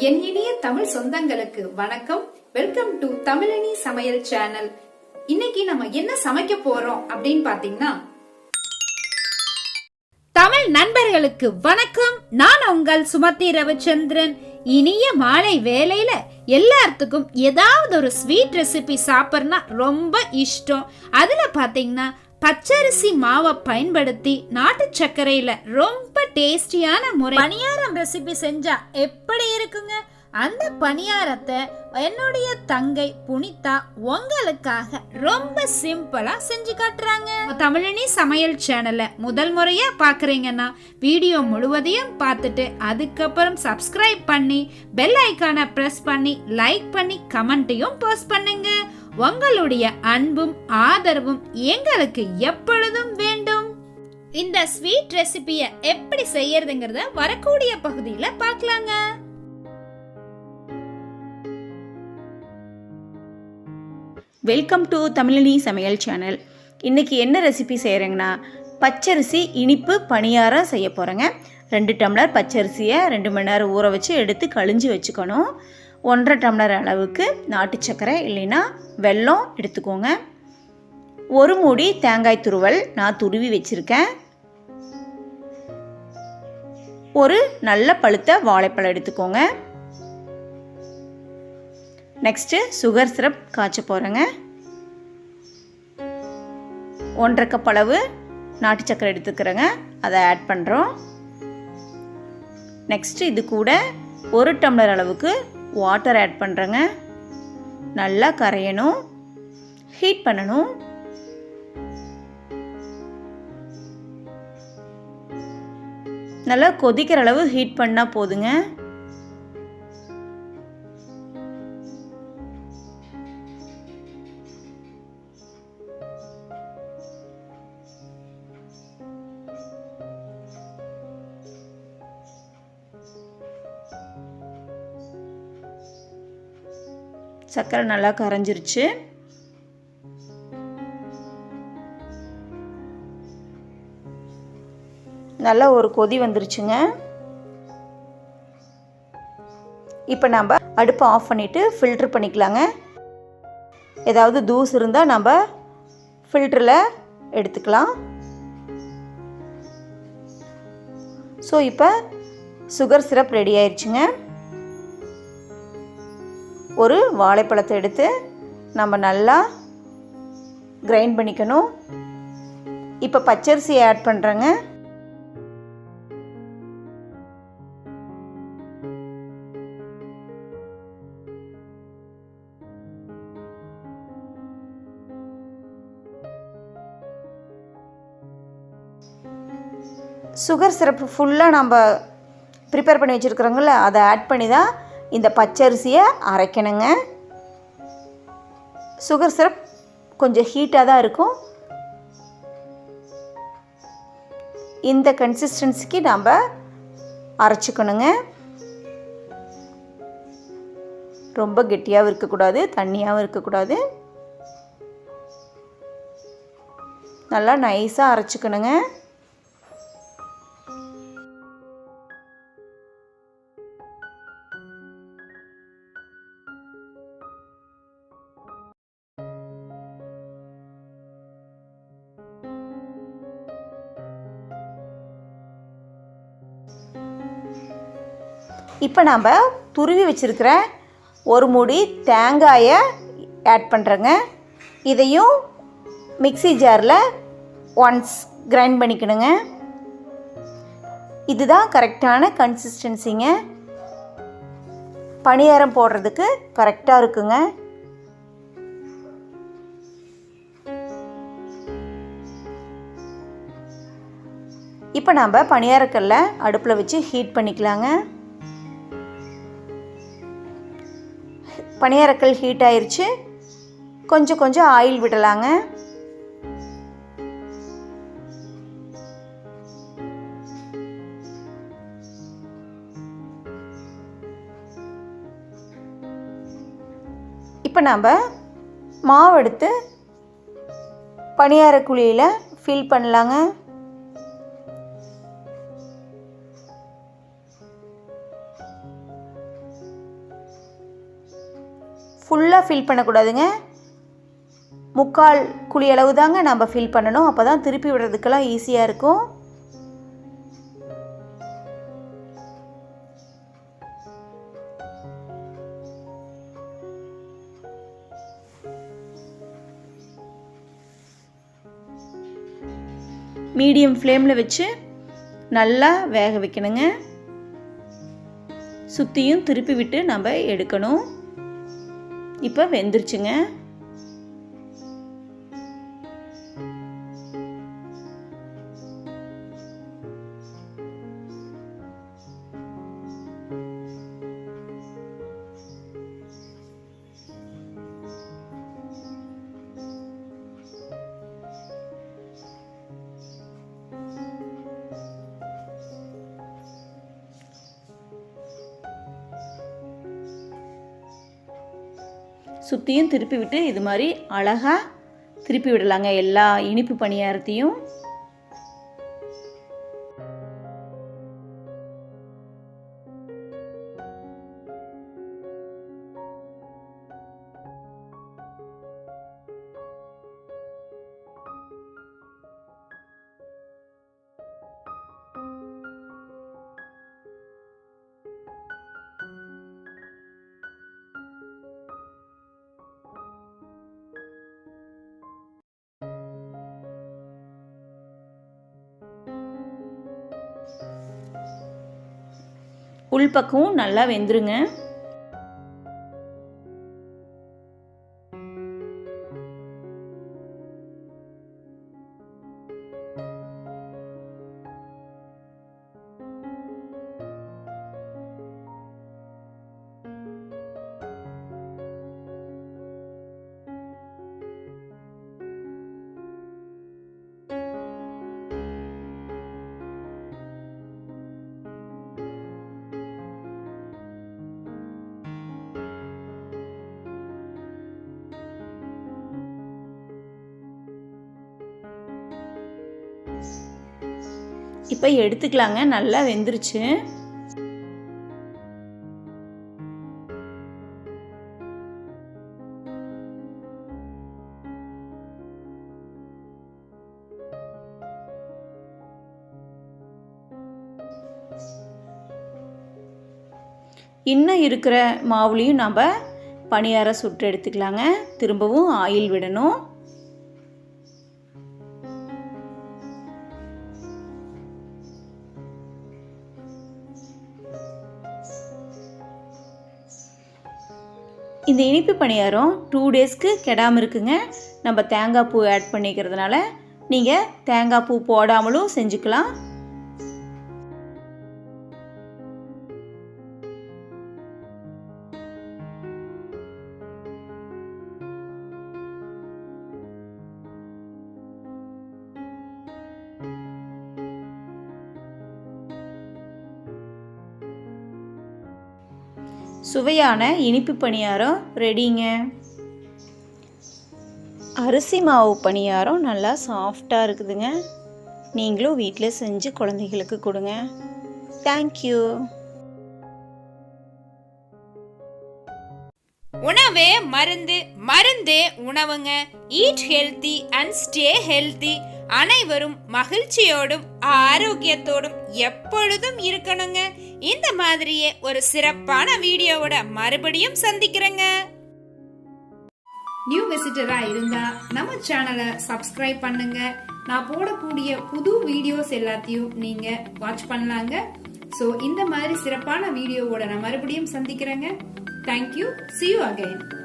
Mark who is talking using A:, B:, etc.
A: என் இனிய தமிழ் சொந்தங்களுக்கு வணக்கம். வெல்கம் டு தமிழனி சமையல் சேனல். இன்னைக்கு நம்ம என்ன சமைக்க போறோம் அப்படின்னு பாத்தீங்கன்னா, தமிழ் நண்பர்களுக்கு வணக்கம். நான் உங்கள் சுமதி ரவிச்சந்திரன். இனிய மாலை வேளையில எல்லாத்துக்கும் ஏதாவது ஒரு ஸ்வீட் ரெசிபி சாப்பிட்றனா ரொம்ப இஷ்டம். அதுல பாத்தீங்கன்னா பச்சரிசி மாவை பயன்படுத்தி நாட்டு சர்க்கரையில ரொம்ப டேஸ்டியான முறை பணியாரம் ரெசிபி செஞ்சா எப்படி இருக்குங்க? அந்த பணியாரத்தை என்னுடைய தங்கை புனிதா உங்களுக்காக ரொம்ப சிம்பிளா செஞ்சு காட்டுறாங்க. தமிழனி சமையல் சேனலை முதல் முறையா பாக்குறீங்கன்னா வீடியோ முழுவதையும் பார்த்துட்டு அதுக்கப்புறம் சப்ஸ்கிரைப் பண்ணி பெல் ஐக்கானை பிரஸ் பண்ணி லைக் பண்ணி கமெண்ட்டையும் போஸ்ட் பண்ணுங்க. உங்களுடைய அன்பும் ஆதரவும் எங்களுக்கு எப்பொழுதும் வேண்டும். இந்த ஸ்வீட் ரெசிபியை எப்படி செய்யறதுங்கிறத வரக்கூடிய பகுதியில பார்க்கலாங்க.
B: வெல்கம் டு தமிழனி சமையல் சேனல். இன்றைக்கி என்ன ரெசிபி செய்கிறேங்கன்னா, பச்சரிசி இனிப்பு பணியாரம் செய்ய போகிறேங்க. 2 டம்ளர் பச்சரிசியை 2 மணி நேரம் ஊற வச்சு எடுத்து கழிஞ்சு வச்சுக்கணும். 1.5 டம்ளர் அளவுக்கு நாட்டு சர்க்கரை இல்லைன்னா வெல்லம் எடுத்துக்கோங்க. 1 மூடி தேங்காய் துருவல் நான் துருவி வச்சுருக்கேன். ஒரு நல்ல பழுத்த வாழைப்பழம் எடுத்துக்கோங்க. நெக்ஸ்ட்டு சுகர் சிரப் காய்ச்ச போகிறேங்க. 1.5 கப் அளவு நாட்டு சர்க்கரை எடுத்துக்கிறேங்க, அதை ஆட் பண்ணுறோம். நெக்ஸ்ட்டு இது கூட 1 டம்ளர் அளவுக்கு வாட்டர் ஆட் பண்ணுறேங்க. நல்லா கரையணும், ஹீட் பண்ணணும். நல்லா கொதிக்கிற அளவு ஹீட் பண்ணால் போதுங்க. சர்க்கரை நல்லா கரைஞ்சிருச்சு. நல்லா ஒரு கொதி வந்துருச்சுங்க. இப்போ நம்ம அடுப்பை ஆஃப் பண்ணிவிட்டு ஃபில்ட்ரு பண்ணிக்கலாங்க. ஏதாவது தூசு இருந்தால் நம்ம ஃபில்டரில் எடுத்துக்கலாம். ஸோ இப்போ சுகர் சிரப் ரெடி ஆயிடுச்சுங்க. ஒரு வாழைப்பழத்தை எடுத்து நம்ம நல்லா கிரைண்ட் பண்ணிக்கணும். இப்போ பச்சரிசியை ஆட் பண்ணுறேங்க. சுகர் சிரப் ஃபுல்லாக நம்ம ப்ரிப்பேர் பண்ணி வச்சுருக்குறோங்கள, அதை ஆட் பண்ணி தான் இந்த பச்சரிசியை அரைக்கணுங்க. சுகர் சிரப் கொஞ்சம் ஹீட்டாக தான் இருக்கும். இந்த கன்சிஸ்டன்சிக்கு நாம் அரைச்சிக்கணுங்க. ரொம்ப கெட்டியாகவும் இருக்கக்கூடாது, தண்ணியாகவும் இருக்கக்கூடாது. நல்லா நைஸாக அரைச்சிக்கணுங்க. இப்போ நம்ம துருவி வச்சுருக்கிற 1 மூடி தேங்காயை ஆட் பண்ணுறேங்க. இதையும் மிக்ஸி ஜாரில் ஒன்ஸ் கிரைண்ட் பண்ணிக்கணுங்க. இதுதான் கரெக்டான கன்சிஸ்டன்சிங்க. பணியாரம் போடுறதுக்கு கரெக்டாக இருக்குங்க. இப்போ நம்ம பணியாரக்கல்லை அடுப்பில் வச்சு ஹீட் பண்ணிக்கலாங்க. பணியாரக்கல் ஹீட் ஆயிடுச்சு. கொஞ்சம் கொஞ்சம் ஆயில் விடலாங்க. இப்போ நம்ம மாவு எடுத்து பணியார குழியில் ஃபில் பண்ணலாங்க. ஃபுல்லாக ஃபில் பண்ணக்கூடாதுங்க, 3/4 குழி அளவு தாங்க நம்ம ஃபில் பண்ணணும். அப்போ தான் திருப்பி விடுறதுக்கெல்லாம் ஈஸியாக இருக்கும். மீடியம் ஃப்ளேமில் வச்சு நல்லா வேக வைக்கணுங்க. சுற்றியும் திருப்பி விட்டு நம்ம எடுக்கணும். இப்போ வெந்துருச்சுங்க. சுற்றியும் திருப்பி விட்டு இது மாதிரி அழகாக திருப்பி விடலாங்க எல்லா இனிப்பு பணியாரத்தையும். உள்பக்கமும் நல்லா வெந்துருங்க. இப்போ எடுத்துக்கலாங்க, நல்லா வெந்துருச்சு. இன்னும் இருக்கிற மாவுலையும் நம்ம பணியாரம் சுட்டு எடுத்துக்கலாங்க. திரும்பவும் ஆயில் விடணும். இந்த இனிப்பு பணியாரம் 2 டேஸ்க்கு கெடாமல் இருக்குங்க. நம்ம தேங்காய் பூ ஆட் பண்ணிக்கிறதுனால நீங்கள் தேங்காய் பூ போடாமலும் செஞ்சுக்கலாம். சுவையான இனிப்பு பணியாரம் ரெடிங்க. அரிசி மாவு பணியாரம் நல்லா சாஃப்டாக இருக்குதுங்க. நீங்களும் வீட்டில் செஞ்சு குழந்தைகளுக்கு கொடுங்க. தேங்க்யூ.
A: உணவே மருந்து, மருந்தே உணவுங்க. Eat healthy and stay healthy. அனைவரும் மகிழ்ச்சியோடும் ஆரோக்கியத்தோடும் எப்பொழுதும் இருக்கணுங்க. இந்த மாதிரியே ஒரு சிறப்பான வீடியோவோட மறுபடியும் சந்திக்கிறேங்க. நியூ விசிட்டரா இருந்தா நம்ம சேனலை சப்ஸ்கிரைப் பண்ணுங்க. நான் போடக்கூடிய புது வீடியோஸ் எல்லாத்தையும் நீங்க வாட்ச் பண்ணலாங்க. சோ இந்த மாதிரி சிறப்பான வீடியோவோட நான் மறுபடியும் சந்திக்கிறேங்க. தேங்க்யூ. See you again.